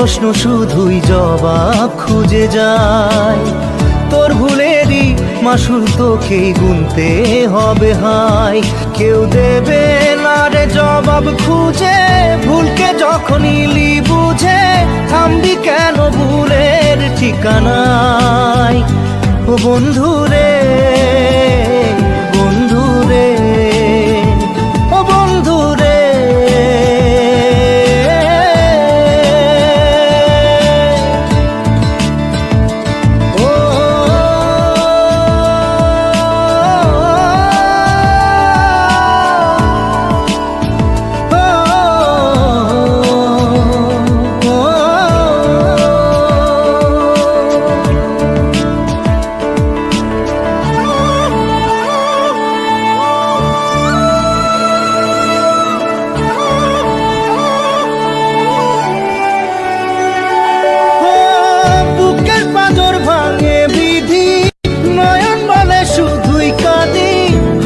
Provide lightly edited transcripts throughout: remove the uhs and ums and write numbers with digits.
প্রশ্ন শুধুই জবাব খুঁজে যায়। তোর ভুলেরই মাসুল তোকেই গুনতে হবে হায়। কেউ দেবে না রে জবাব খুঁজে, ভুলকে যখন ইলি বুঝে থামবি কেন ভুলের ঠিকানায়। ও বন্ধু রে, বন্ধু রে, ও বন্ধু রে।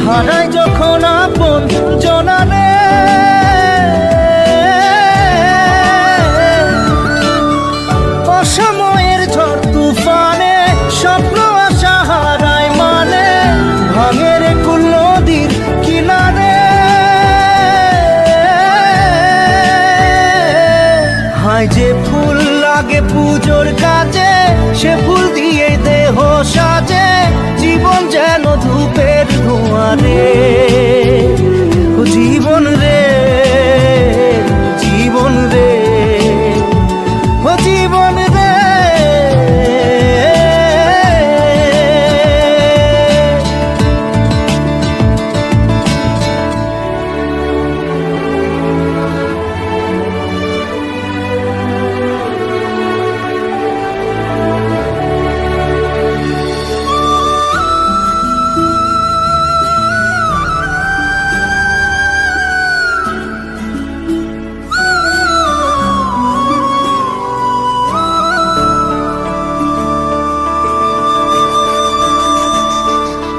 হারাই যখন আপন জনারে, অসময়ের ঝড় তুফানে স্বপ্ন আশা হারায় মানে, ভাঙে রে কুল নদীর কিনারে। হায় যে ফুল লাগে পুজোর কাজে, সে ফুল দিয়ে দেহ সাজে, জীবন যেন ধূপের ধোঁয়ারে। ও জীবন রে, জীবন রে, ও জীবন রে।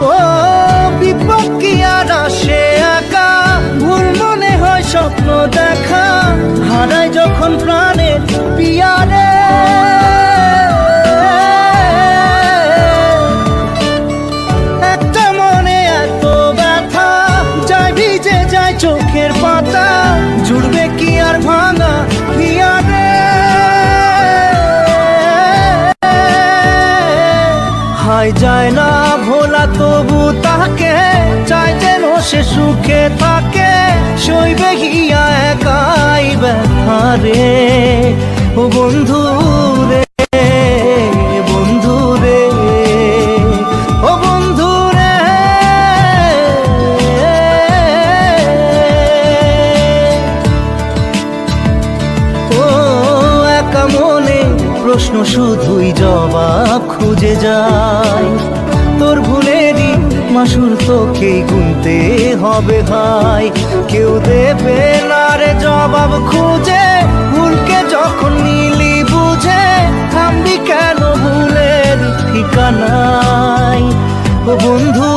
ও বিপদ কি আর আসে একা, ভুল মনে হয় স্বপ্ন দেখা, হারাই যখন প্রাণের পিয়ারে। একটা মনে এত ব্যথা, যায় ভিজে যায় চোখের পাতা, জুড়বে কি আর ভাঙা পিয়ারে। হায় যায় না ভোলা তবু তাকে, চাই যেন সে সুখে থাকে, সইবে গিয়া একাই ব্যথা রে। ও বন্ধু রে, বন্ধু রে, ও বন্ধু রে। ও একা মনে প্রশ্ন শুধুই জবাব খুঁজে যায়। তোর ভুলেরই মাসুল তোকেই গুনতে হবে ভাই। কেউ দেবে না রে জবাব খুঁজে, ভুলকে যখন নিলি বুঝে থামবি কেন ভুলের ঠিকানায়। ও বন্ধু